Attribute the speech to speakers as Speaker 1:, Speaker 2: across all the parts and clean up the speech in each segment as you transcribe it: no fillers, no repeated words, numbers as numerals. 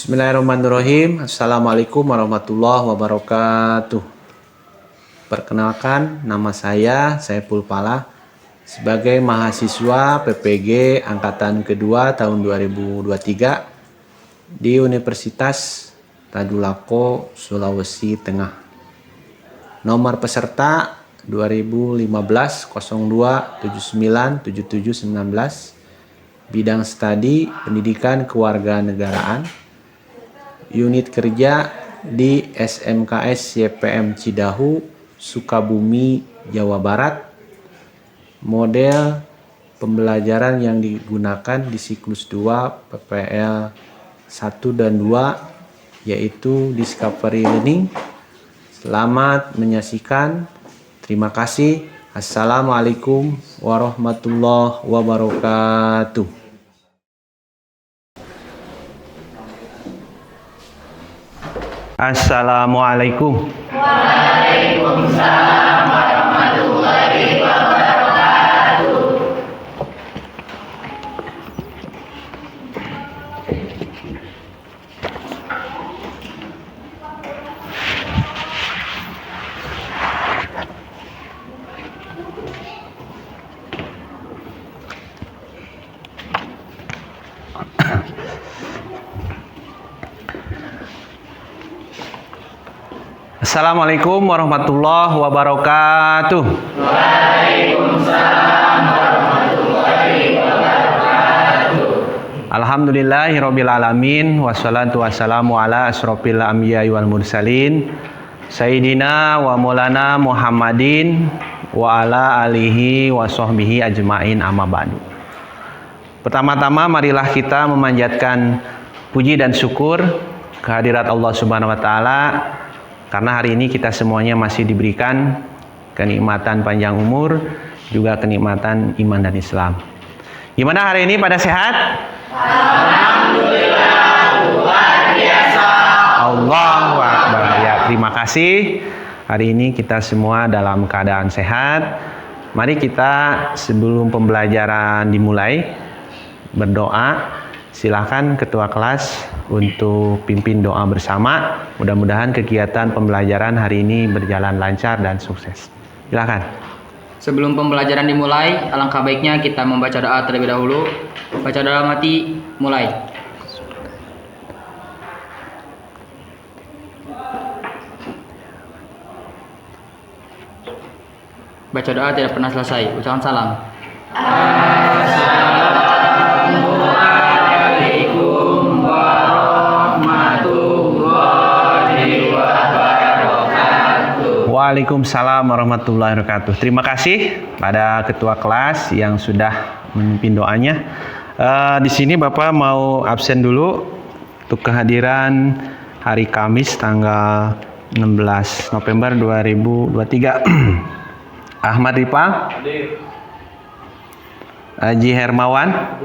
Speaker 1: Bismillahirrahmanirrahim. Assalamualaikum warahmatullahi wabarakatuh. Perkenalkan, nama saya Saiful Falah sebagai mahasiswa PPG Angkatan Kedua tahun 2023 di Universitas Tadulako, Sulawesi Tengah. Nomor peserta 2015-02-79-77-19. Bidang studi Pendidikan Kewarganegaraan. Unit kerja di SMKS YPM Cidahu, Sukabumi, Jawa Barat. Model pembelajaran yang digunakan di siklus 2 PPL 1 dan 2 yaitu Discovery Learning. Selamat menyaksikan. Terima kasih. Assalamualaikum warahmatullahi wabarakatuh. Assalamualaikum.
Speaker 2: Waalaikumsalam warahmatullahi wabarakatuh.
Speaker 1: Assalamualaikum warahmatullahi wabarakatuh.
Speaker 2: Waalaikumsalam warahmatullahi wabarakatuh.
Speaker 1: Alhamdulillahirabbil alamin wassalatu wassalamu ala asrofil anbiya'i wal mursalin sayyidina wa maulana Muhammadin wa ala alihi wa sahbihi ajmain amma ba'du. Pertama-tama marilah kita memanjatkan puji dan syukur kehadirat Allah Subhanahu wa taala karena hari ini kita semuanya masih diberikan kenikmatan panjang umur, juga kenikmatan iman dan Islam. Gimana hari ini, pada sehat?
Speaker 2: Alhamdulillah, luar biasa.
Speaker 1: Allahu Akbar. Ya, terima kasih. Hari ini kita semua dalam keadaan sehat. Mari kita sebelum pembelajaran dimulai berdoa. Silakan ketua kelas untuk pimpin doa bersama. Mudah-mudahan kegiatan pembelajaran hari ini berjalan lancar dan sukses. Silakan.
Speaker 3: Sebelum pembelajaran dimulai, alangkah baiknya kita membaca doa terlebih dahulu. Baca doa mati, mulai. Baca doa tidak pernah selesai. Ucapan salam.
Speaker 2: Assalamualaikum warahmatullahi wabarakatuh.
Speaker 1: Waalaikumsalam warahmatullahi wabarakatuh. Terima kasih pada ketua kelas yang sudah memimpin doanya. Di sini Bapak mau absen dulu untuk kehadiran hari Kamis tanggal 16 November 2023. Ahmad Ripa, Haji Hermawan,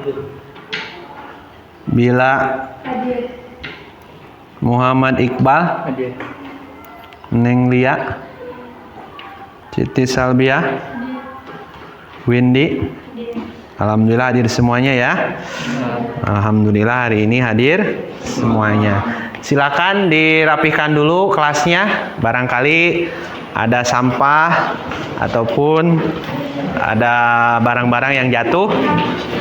Speaker 1: Bila, Muhammad Iqbal, Neng Lia, Siti Salbia, Windy. Alhamdulillah hadir semuanya ya. Alhamdulillah hari ini hadir semuanya. Silakan dirapihkan dulu kelasnya. Barangkali ada sampah ataupun ada barang-barang yang jatuh.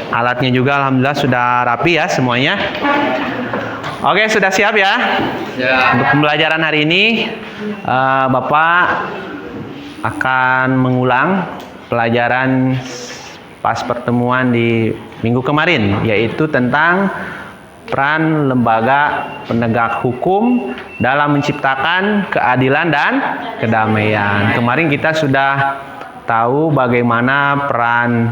Speaker 1: Alatnya juga alhamdulillah sudah rapi ya semuanya. Oke, sudah siap ya?
Speaker 3: Ya.
Speaker 1: Untuk pembelajaran hari ini Bapak akan mengulang pelajaran pas pertemuan di minggu kemarin, yaitu tentang peran lembaga penegak hukum dalam menciptakan keadilan dan kedamaian. Kemarin kita sudah tahu bagaimana peran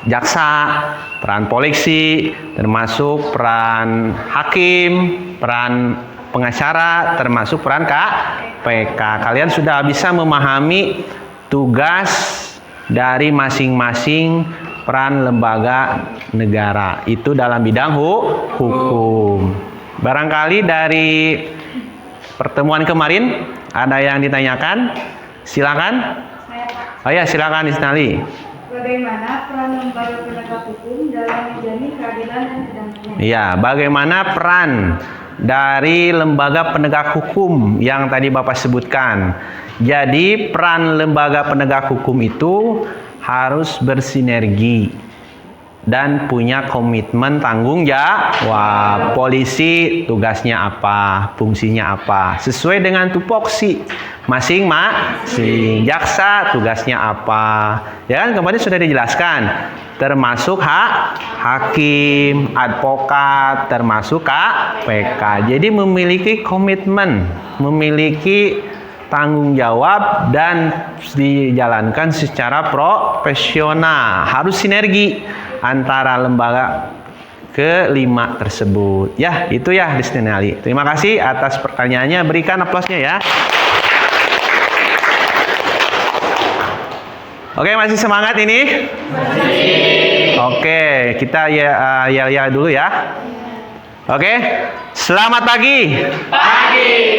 Speaker 1: jaksa, peran polisi, termasuk peran hakim, peran pengacara, termasuk peran KPK. Kalian sudah bisa memahami tugas dari masing-masing peran lembaga negara itu dalam bidang hukum. Barangkali dari pertemuan kemarin ada yang ditanyakan? Silakan. Oh ya, silakan Isnali.
Speaker 4: Bagaimana peran lembaga penegak hukum dalam menjamin keadilan dan kedamaian?
Speaker 1: Ya, bagaimana peran dari lembaga penegak hukum yang tadi Bapak sebutkan. Jadi peran lembaga penegak hukum itu harus bersinergi dan punya komitmen tanggung jawab. Polisi tugasnya apa, fungsinya apa, sesuai dengan tupoksi masing-masing. Jaksa tugasnya apa, ya kan kemarin sudah dijelaskan, termasuk hakim, advokat, termasuk KPK. Jadi memiliki komitmen, memiliki tanggung jawab dan dijalankan secara profesional. Harus sinergi antara lembaga kelima tersebut. Ya, itu ya Destinali. Terima kasih atas pertanyaannya. Berikan aplausnya ya. Oke, masih semangat ini? Oke, kita ya dulu ya. Oke, selamat pagi.
Speaker 2: Pagi,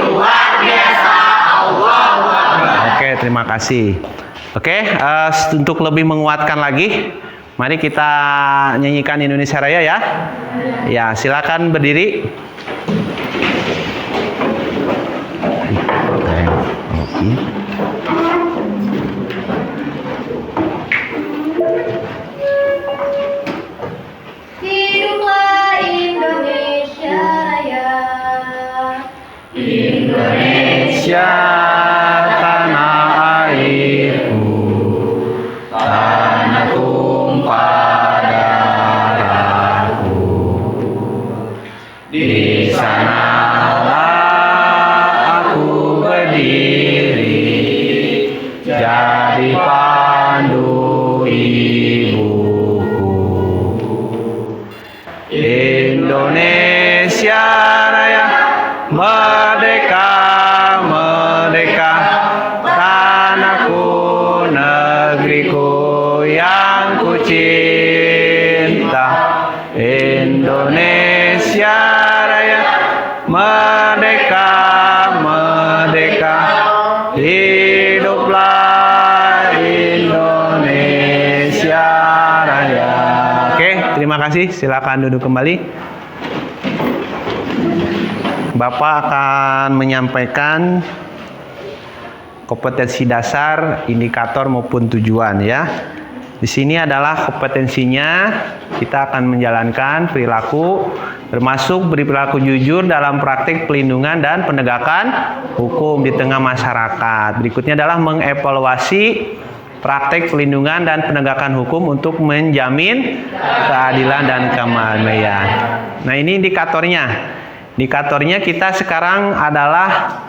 Speaker 2: luar biasa. Allahu Akbar.
Speaker 1: Oke, terima kasih. Oke, untuk lebih menguatkan lagi, mari kita nyanyikan Indonesia Raya ya. Ya, silakan berdiri.
Speaker 4: Hiduplah Indonesia Raya.
Speaker 1: Indonesia tanah airku, tanah tumpah darahku. Di sanalah aku berdiri, jadi pandu ibuku. Indonesia Raya, merdeka, merdeka, tanahku, negeriku yang ku cinta. Indonesia Raya, merdeka, merdeka, hiduplah Indonesia Raya. Oke, terima kasih. Silakan duduk kembali. Bapak akan menyampaikan kompetensi dasar, indikator maupun tujuan ya. Di sini adalah kompetensinya, kita akan menjalankan perilaku, termasuk berperilaku jujur dalam praktik pelindungan dan penegakan hukum di tengah masyarakat. Berikutnya adalah mengevaluasi praktik pelindungan dan penegakan hukum untuk menjamin keadilan dan kedamaian. Nah, ini indikatornya. Indikatornya kita sekarang adalah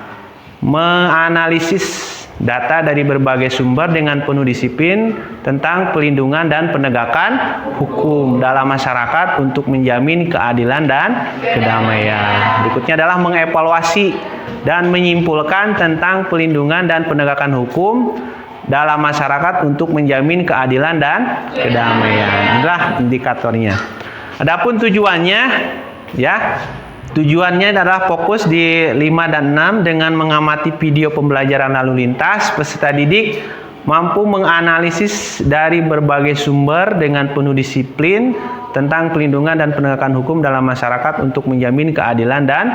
Speaker 1: menganalisis data dari berbagai sumber dengan penuh disiplin tentang pelindungan dan penegakan hukum dalam masyarakat untuk menjamin keadilan dan kedamaian. Berikutnya adalah mengevaluasi dan menyimpulkan tentang pelindungan dan penegakan hukum dalam masyarakat untuk menjamin keadilan dan kedamaian. Inilah indikatornya. Adapun tujuannya ya, tujuannya adalah fokus di 5 dan 6 dengan mengamati video pembelajaran lalu lintas. Peserta didik mampu menganalisis dari berbagai sumber dengan penuh disiplin tentang pelindungan dan penegakan hukum dalam masyarakat untuk menjamin keadilan dan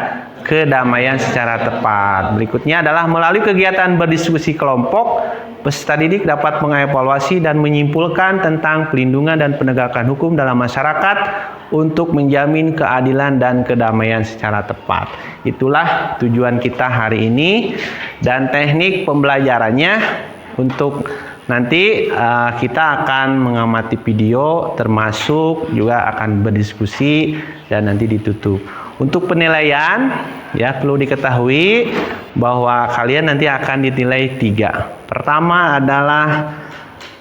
Speaker 1: kedamaian secara tepat. Berikutnya adalah melalui kegiatan berdiskusi kelompok, peserta didik dapat mengevaluasi dan menyimpulkan tentang pelindungan dan penegakan hukum dalam masyarakat untuk menjamin keadilan dan kedamaian secara tepat. Itulah tujuan kita hari ini, dan teknik pembelajarannya untuk nanti kita akan mengamati video, termasuk juga akan berdiskusi dan nanti ditutup. Untuk penilaian ya, perlu diketahui bahwa kalian nanti akan dinilai 3. Pertama adalah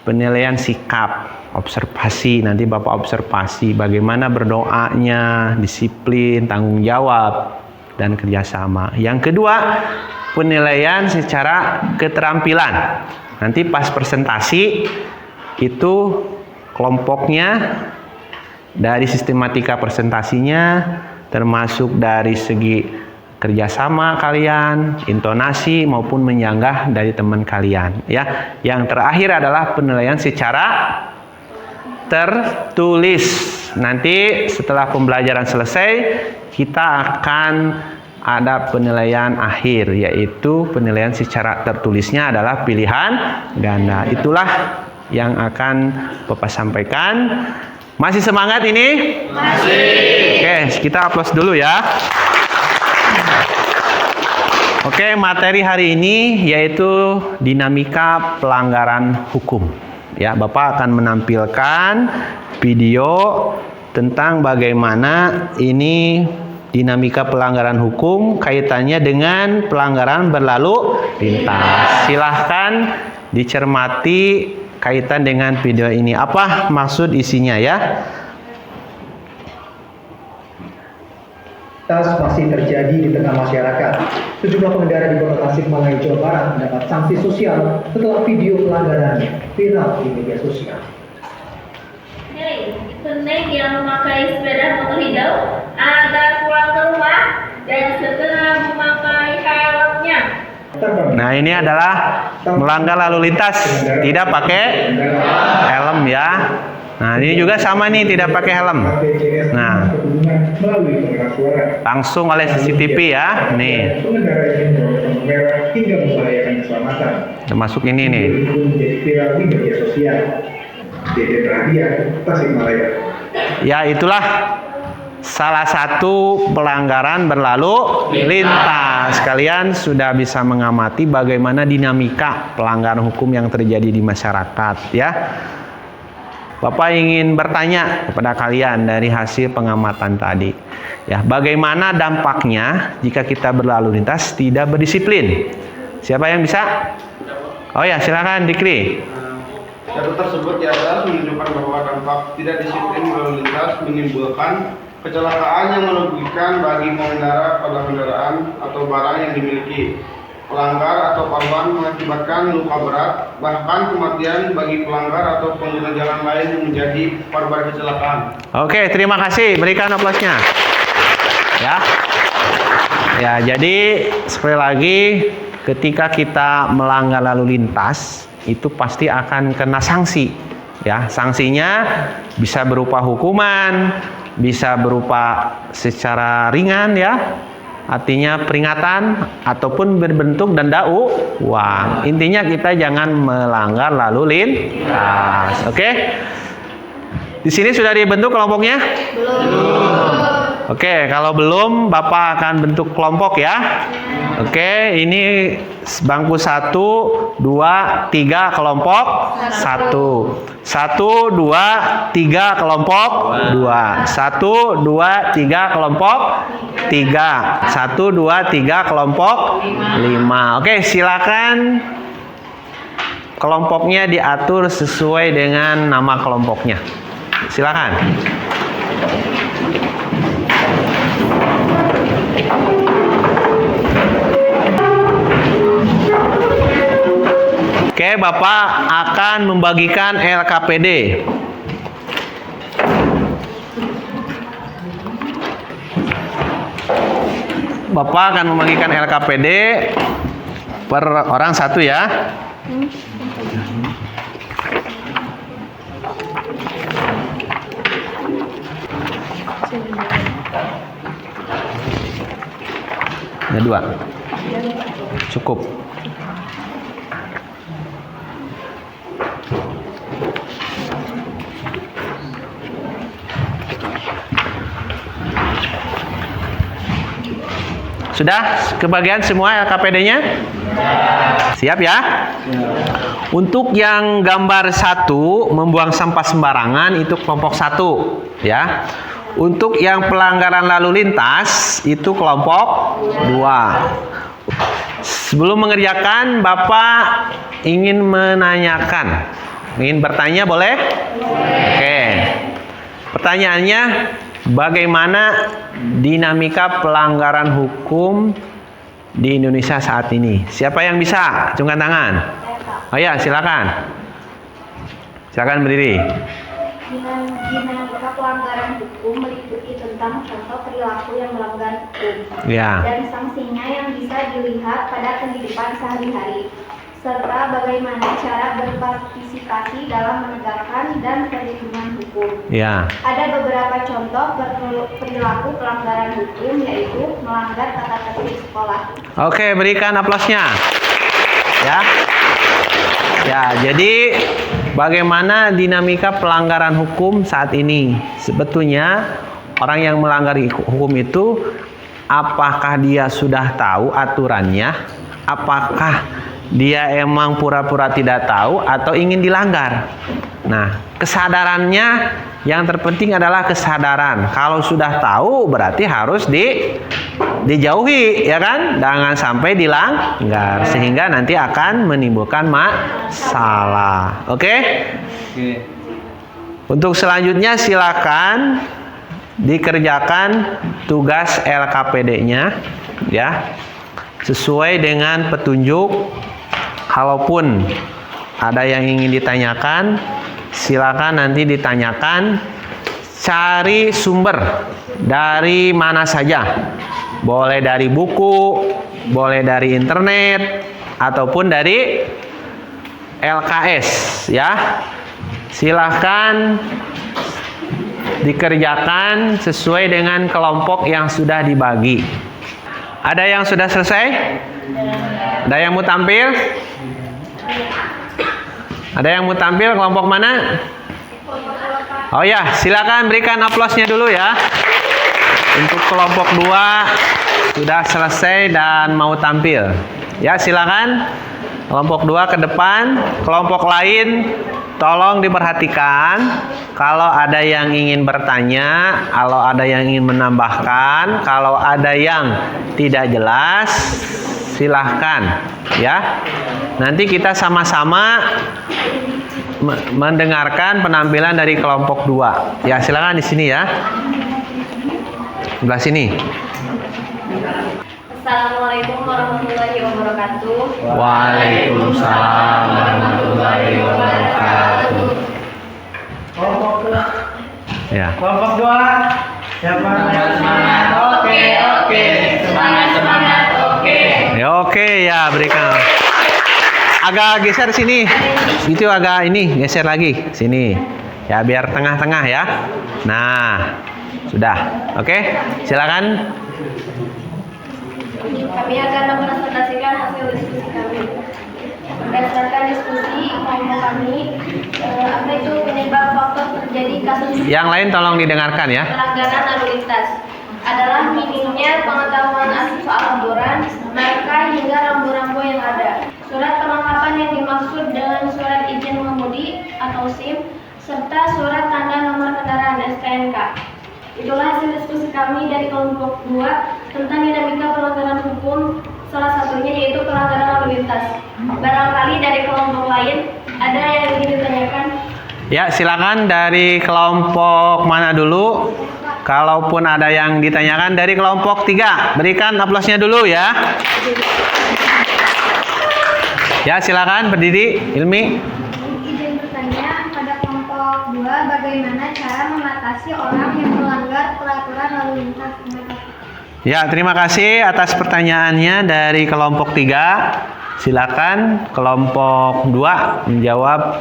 Speaker 1: penilaian sikap, observasi. Nanti Bapak observasi bagaimana berdoanya, disiplin, tanggung jawab, dan kerjasama. Yang kedua, penilaian secara keterampilan. Nanti pas presentasi itu kelompoknya dari sistematika presentasinya, termasuk dari segi kerjasama kalian, intonasi maupun menyanggah dari teman kalian ya. Yang terakhir adalah penilaian secara tertulis. Nanti setelah pembelajaran selesai, kita akan ada penilaian akhir, yaitu penilaian secara tertulisnya adalah pilihan ganda. Itulah yang akan Bapak sampaikan. Masih semangat ini? Masih. Oke, kita aplaus dulu ya. Oke, materi hari ini yaitu dinamika pelanggaran hukum. Ya, Bapak akan menampilkan video tentang bagaimana ini dinamika pelanggaran hukum kaitannya dengan pelanggaran berlalu lintas. Silahkan dicermati kaitan dengan video ini. Apa maksud isinya ya?
Speaker 5: Tas masih terjadi di tengah masyarakat. Sejumlah pengendara di Kota Tasikmalaya, Jawa Barat mendapat sanksi sosial setelah video pelanggarannya viral di media sosial.
Speaker 6: Hei, Senin yang memakai sepeda motor hijau agar pulang ke rumah dan segera memakai helmnya.
Speaker 1: Nah, ini adalah melanggar lalu lintas, tidak pakai helm ya. Nah, ini juga sama nih, tidak pakai helm. Nah, langsung oleh CCTV ya. Nih,
Speaker 5: Pengendara ini membawa lampu merah hingga membahayakan keselamatan.
Speaker 1: termasuk ini nih.
Speaker 5: Video itu menjadi viral di media sosial. Deden Radian, Tasikmalaya.
Speaker 1: Ya, itulah salah satu pelanggaran berlalu lintas. Kalian sudah bisa mengamati bagaimana dinamika pelanggaran hukum yang terjadi di masyarakat ya. Bapak ingin bertanya kepada kalian dari hasil pengamatan tadi. Ya, bagaimana dampaknya jika kita berlalu lintas tidak berdisiplin? Siapa yang bisa? Oh ya, silakan Dikri.
Speaker 7: Data tersebut di atas menunjukkan bahwa dampak tidak disiplin berlalu lintas menimbulkan kecelakaan yang merugikan bagi pengendara pada kendaraan atau barang yang dimiliki. Pelanggar atau korban mengakibatkan luka berat, bahkan kematian bagi pelanggar atau pengguna jalan lain yang menjadi korban kecelakaan.
Speaker 1: Oke, terima kasih. Berikan aplausnya. Ya. Ya, jadi sekali lagi ketika kita melanggar lalu lintas itu pasti akan kena sanksi. Ya, sanksinya bisa berupa hukuman, bisa berupa secara ringan ya. Artinya peringatan ataupun berbentuk denda uang. Intinya kita jangan melanggar lalu lintas. Oke? Di sini sudah dibentuk kelompoknya? Belum. Oke, kalau belum Bapak akan bentuk kelompok ya. Oke, ini bangku 1, 2, 3 kelompok 1. 1, 2, 3 kelompok 2. 1, 2, 3 kelompok 3. 1, 2, 3 kelompok 5. Oke, silakan kelompoknya diatur sesuai dengan nama kelompoknya. Silakan. Oke, Bapak akan membagikan LKPD. Bapak akan membagikan LKPD per orang satu ya. Ada 2. Cukup. Sudah kebagian semua LKPD-nya? Siap ya? Untuk yang gambar 1 membuang sampah sembarangan itu kelompok 1 ya. Untuk yang pelanggaran lalu lintas itu kelompok 2. Sebelum mengerjakan, Bapak ingin menanyakan. Ingin bertanya boleh? Oke. Pertanyaannya, bagaimana dinamika pelanggaran hukum di Indonesia saat ini? Siapa yang bisa? Acungkan tangan. Oh ya, silakan. Silakan berdiri.
Speaker 4: Dinamika pelanggaran hukum meliputi tentang contoh perilaku yang melanggar hukum
Speaker 1: Ya.
Speaker 4: dan sanksinya yang bisa dilihat pada kehidupan sehari-hari. serta bagaimana cara berpartisipasi dalam menegakkan dan perlindungan hukum.
Speaker 1: Ya.
Speaker 4: Ada beberapa contoh perilaku pelanggaran hukum, yaitu melanggar tata tertib sekolah.
Speaker 1: Oke, berikan aplausnya. Ya. Ya, jadi bagaimana dinamika pelanggaran hukum saat ini? Sebetulnya orang yang melanggar hukum itu apakah dia sudah tahu aturannya? Apakah dia emang pura-pura tidak tahu atau ingin dilanggar? Nah, kesadarannya yang terpenting adalah kesadaran. Kalau sudah tahu berarti harus dijauhi, ya kan? Jangan sampai dilanggar sehingga nanti akan menimbulkan masalah. Oke? Untuk selanjutnya silakan dikerjakan tugas LKPD-nya ya. Sesuai dengan petunjuk. Kalaupun ada yang ingin ditanyakan, silakan nanti ditanyakan. Cari sumber dari mana saja. Boleh dari buku, boleh dari internet, ataupun dari LKS ya. Silahkan dikerjakan sesuai dengan kelompok yang sudah dibagi. Ada yang sudah selesai? Ada yang mau tampil? Ada yang mau tampil kelompok mana? Oh ya, silakan berikan aplausnya dulu ya. Untuk kelompok 2 sudah selesai dan mau tampil. Ya, silakan. Kelompok 2 ke depan. Kelompok lain tolong diperhatikan. Kalau ada yang ingin bertanya, kalau ada yang ingin menambahkan, kalau ada yang tidak jelas, silahkan ya. Nanti kita sama-sama mendengarkan penampilan dari kelompok 2. Ya, silakan di sini ya. Sebelah sini.
Speaker 6: Assalamualaikum warahmatullahi wabarakatuh.
Speaker 1: Waalaikumsalam warahmatullahi wabarakatuh. Ya.
Speaker 2: Kelompok 2. Siapa? Semangat. Oke. Semangat. Oke.
Speaker 1: Ya, oke ya, berikan. Agak geser sini. Itu agak ini, geser lagi sini. Ya, biar tengah-tengah ya. Nah, sudah. Oke, silakan.
Speaker 4: Kami akan mempresentasikan hasil diskusi kami. Berdasarkan diskusi kelompok kami, apa itu penyebab faktor terjadi kasus
Speaker 1: Yang lain tolong didengarkan ya.
Speaker 4: pelanggaran lalu lintas adalah minimnya pengetahuan asli soal aturan, marka hingga rambu-rambu yang ada. Surat kelengkapan yang dimaksud dengan surat izin mengemudi atau SIM serta surat tanda nomor kendaraan STNK. Itulah hasil diskusi kami dari kelompok 2 tentang dinamika pelanggaran hukum, salah satunya yaitu pelanggaran lalu lintas. Barangkali dari kelompok lain ada yang ingin ditanyakan?
Speaker 1: Ya, silakan dari kelompok mana dulu? Kalaupun ada yang ditanyakan dari kelompok 3, berikan aplausnya dulu ya. Ya, silakan berdiri, Ilmi.
Speaker 4: Izin bertanya pada kelompok 2, bagaimana cara mengatasi orang yang melanggar peraturan lalu lintas?
Speaker 1: Ya, terima kasih atas pertanyaannya dari kelompok 3. Silakan kelompok 2 menjawab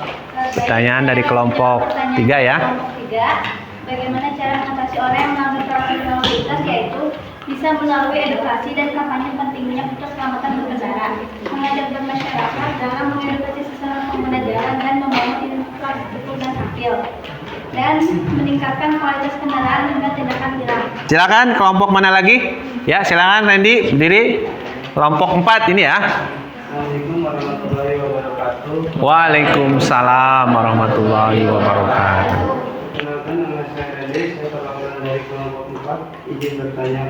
Speaker 1: pertanyaan dari kelompok 3 ya.
Speaker 4: Kelompok 3, bagaimana cara mengatasi orang yang melanggar peraturan lalu lintas, yaitu bisa melalui edukasi dan kampanye pentingnya keselamatan berkendara, mengajak masyarakat dalam mengedukasi sesama pengguna jalan dan membangun infrastruktur dan akil, dan meningkatkan kualitas kendaraan dengan tindakan tilang.
Speaker 1: Silakan kelompok mana lagi? Ya, silakan Randy berdiri. Kelompok 4 ini ya.
Speaker 7: Assalamualaikum warahmatullahi wabarakatuh.
Speaker 1: Waalaikumsalam warahmatullahi wabarakatuh.
Speaker 7: Kenalkan, nama saya Randy, saya perwakilan dari kelompok 4. Izin bertanya,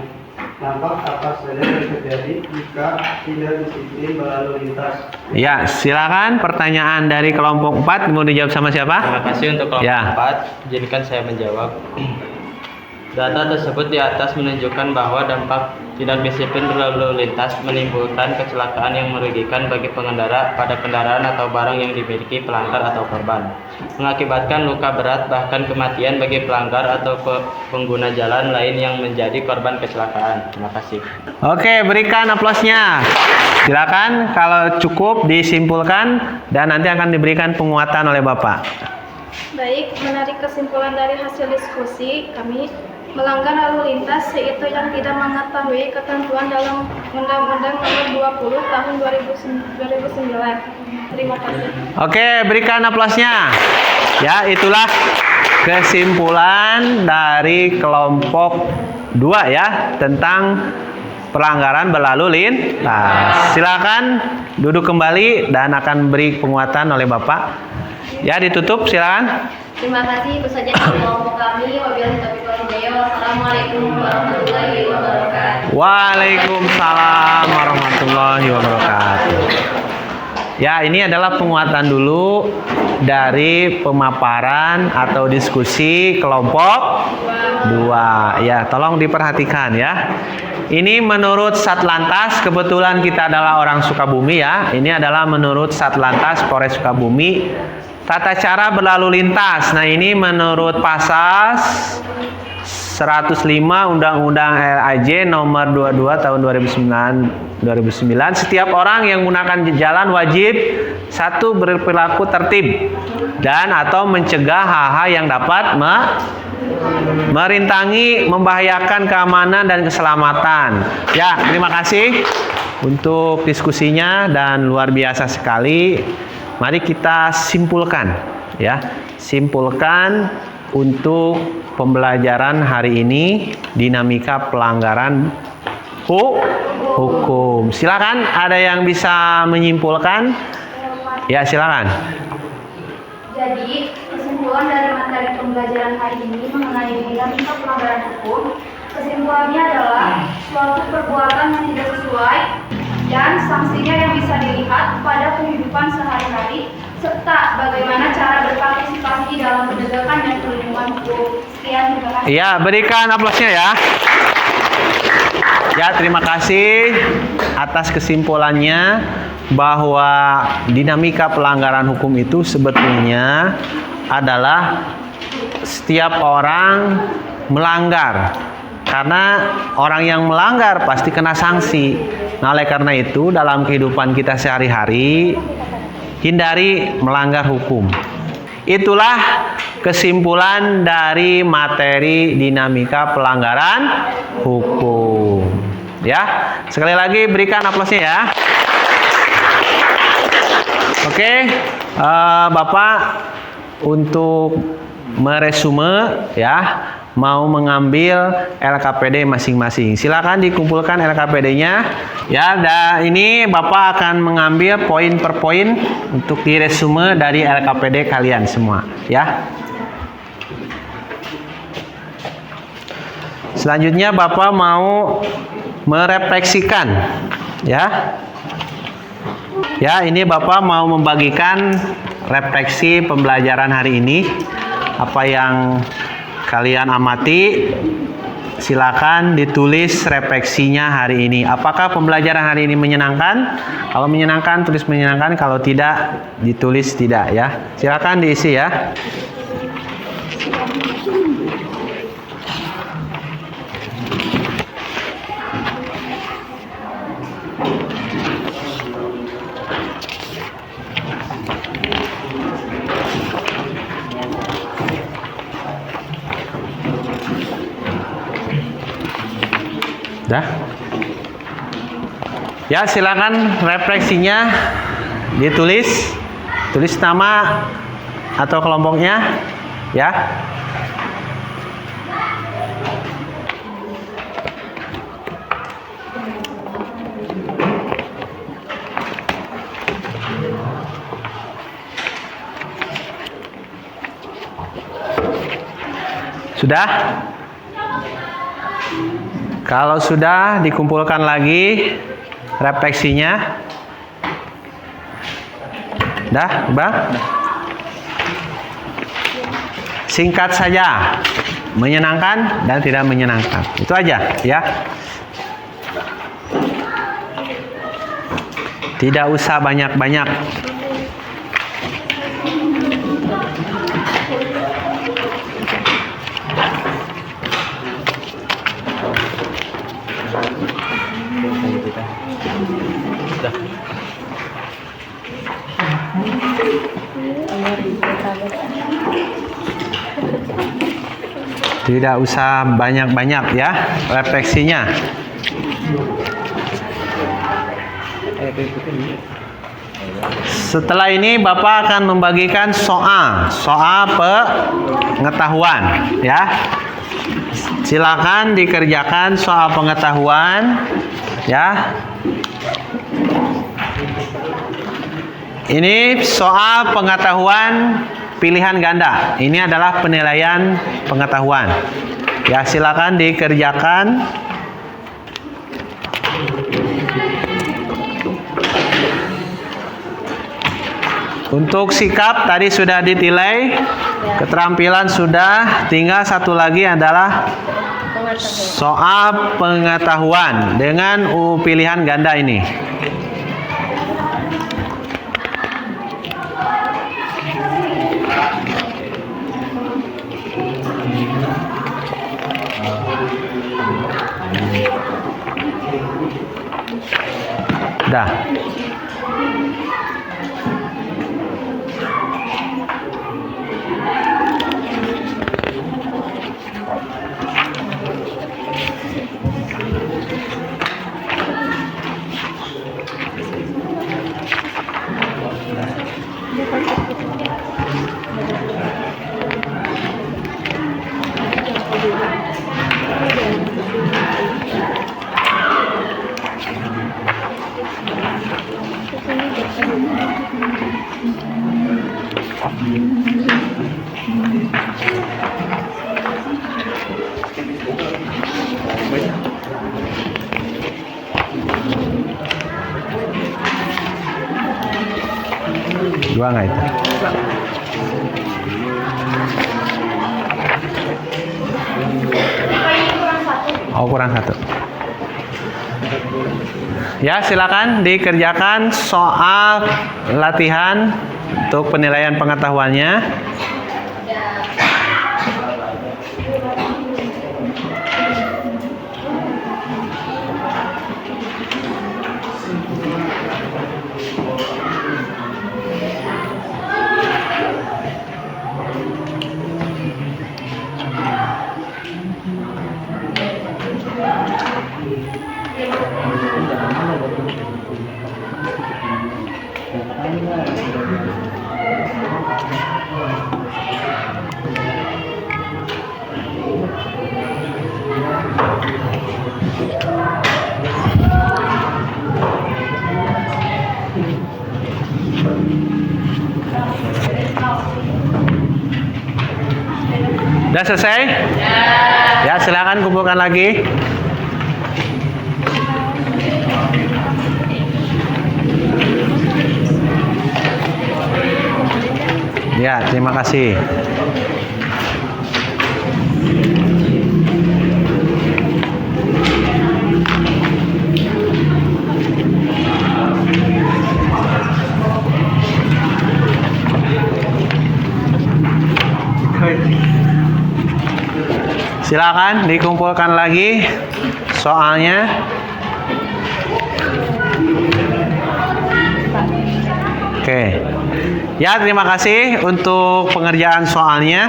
Speaker 7: nampak apa saja yang terjadi jika tidak disiplin berlalu lintas?
Speaker 1: Ya, silakan pertanyaan dari kelompok 4 mau dijawab sama siapa?
Speaker 8: Terima kasih untuk kelompok
Speaker 1: Ya.
Speaker 8: 4. Izinkan saya menjawab.
Speaker 3: Data tersebut di atas menunjukkan bahwa dampak tidak disiplin berlalu lintas menimbulkan kecelakaan yang merugikan bagi pengendara pada kendaraan atau barang yang dimiliki pelanggar atau korban, mengakibatkan luka berat bahkan kematian bagi pelanggar atau pengguna jalan lain yang menjadi korban kecelakaan. Terima kasih.
Speaker 1: Oke, berikan aplausnya. Silakan kalau cukup disimpulkan dan nanti akan diberikan penguatan oleh Bapak.
Speaker 4: Baik, menarik kesimpulan dari hasil diskusi, kami melanggar lalu lintas yaitu yang tidak mengetahui ketentuan dalam Undang-Undang Nomor 20 Tahun 2009. Terima kasih.
Speaker 1: Oke, berikan aplausnya. Ya, itulah kesimpulan dari kelompok 2 ya tentang pelanggaran berlalu lintas. Silakan duduk kembali dan akan beri penguatan oleh Bapak. Ya, ditutup silakan.
Speaker 4: Terima kasih, itu saja dari kelompok kami. Wabillahi taufiq wal hidayah. Wassalamualaikum warahmatullahi wabarakatuh.
Speaker 1: Waalaikumsalam warahmatullahi wabarakatuh. Ya, ini adalah penguatan dulu dari pemaparan atau diskusi kelompok 2. Ya, tolong diperhatikan ya. Ini menurut Satlantas, kebetulan kita adalah orang Sukabumi ya. Ini adalah menurut Satlantas Polres Sukabumi. Tata cara berlalu lintas. Nah, ini menurut pasal 105 Undang-Undang LAJ nomor 22 tahun 2009. Setiap orang yang menggunakan jalan wajib 1 berperilaku tertib dan atau mencegah hal-hal yang dapat merintangi, membahayakan keamanan dan keselamatan. Ya, terima kasih untuk diskusinya dan luar biasa sekali. Mari kita simpulkan ya. Simpulkan untuk pembelajaran hari ini dinamika pelanggaran hukum. Silakan, ada yang bisa menyimpulkan? Ya, silakan.
Speaker 4: Jadi, kesimpulan dari materi pembelajaran hari ini mengenai dinamika pelanggaran hukum, kesimpulannya adalah suatu perbuatan yang tidak sesuai dan sanksinya yang bisa dilihat pada kehidupan sehari-hari serta bagaimana cara berpartisipasi dalam penegakan dan perlindungan hukum. Sekian, terima kasih.
Speaker 1: Ya, berikan aplausnya ya. Ya, terima kasih atas kesimpulannya bahwa dinamika pelanggaran hukum itu sebetulnya adalah setiap orang melanggar. Karena orang yang melanggar pasti kena sanksi. Nah, oleh karena itu dalam kehidupan kita sehari-hari hindari melanggar hukum. Itulah kesimpulan dari materi dinamika pelanggaran hukum. Ya, sekali lagi berikan aplausnya ya. Oke, Bapak untuk meresume ya, mau mengambil LKPD masing-masing. Silakan dikumpulkan LKPD-nya. Ya, ini Bapak akan mengambil poin per poin untuk diresume dari LKPD kalian semua, ya. Selanjutnya Bapak mau merefleksikan, ya. Ya, ini Bapak mau membagikan refleksi pembelajaran hari ini. Apa yang kalian amati, silakan ditulis refleksinya hari ini. Apakah pembelajaran hari ini menyenangkan? Kalau menyenangkan, tulis menyenangkan. Kalau tidak, ditulis tidak ya. Silakan diisi ya. Dah? Ya, silakan refleksinya ditulis. Tulis nama atau kelompoknya, ya. Sudah? Kalau sudah, dikumpulkan lagi refleksinya. Dah, Bang? Singkat saja. menyenangkan dan tidak menyenangkan. Itu aja ya. Tidak usah banyak-banyak. Tidak usah banyak-banyak ya refleksinya. Setelah ini Bapak akan membagikan soal pengetahuan ya. Silakan dikerjakan soal pengetahuan ya. Ini soal pengetahuan pilihan ganda. Ini adalah penilaian pengetahuan. Ya, silakan dikerjakan. Untuk sikap tadi sudah ditilai, keterampilan sudah, tinggal satu lagi adalah soal pengetahuan dengan pilihan ganda ini. Dah. Dua nggak itu? Oh, kurang satu. Ya, silakan dikerjakan soal latihan untuk penilaian pengetahuannya. Sudah selesai? Ya, silakan kumpulkan lagi. Ya, terima kasih. Silakan dikumpulkan lagi soalnya. Oke. Ya, terima kasih untuk pengerjaan soalnya.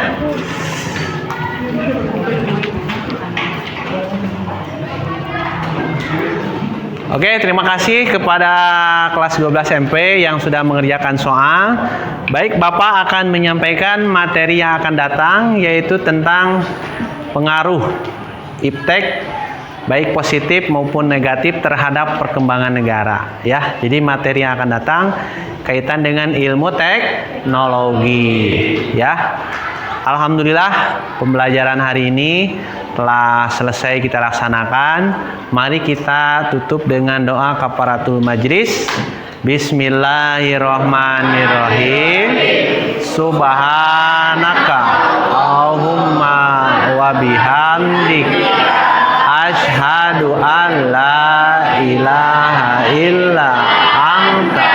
Speaker 1: Oke, terima kasih kepada kelas 12 MP yang sudah mengerjakan soal. Baik, Bapak akan menyampaikan materi yang akan datang, yaitu tentang pengaruh iptek baik positif maupun negatif terhadap perkembangan negara ya. Jadi materi yang akan datang kaitan dengan ilmu teknologi ya. Alhamdulillah pembelajaran hari ini telah selesai kita laksanakan. Mari kita tutup dengan doa kafaratul majlis. Bismillahirrahmanirrahim. Subhanaka Allahumma wa wa bihamdik asyhadu an la ilaha illa anta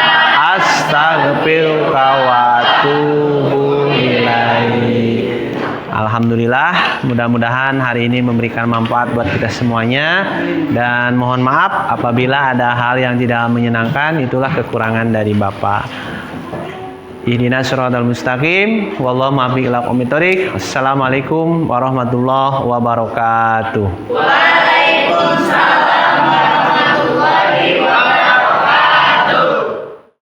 Speaker 1: astaghfiruka wa atubu ilaik. Alhamdulillah, mudah-mudahan hari ini memberikan manfaat buat kita semuanya, dan mohon maaf apabila ada hal yang tidak menyenangkan. Itulah kekurangan dari Bapak. Ihdinas siratal mustaqim, wallahu muwaffiq ila aqwamit thoriq. Assalamualaikum warahmatullahi wabarakatuh.
Speaker 6: Waalaikumsalam.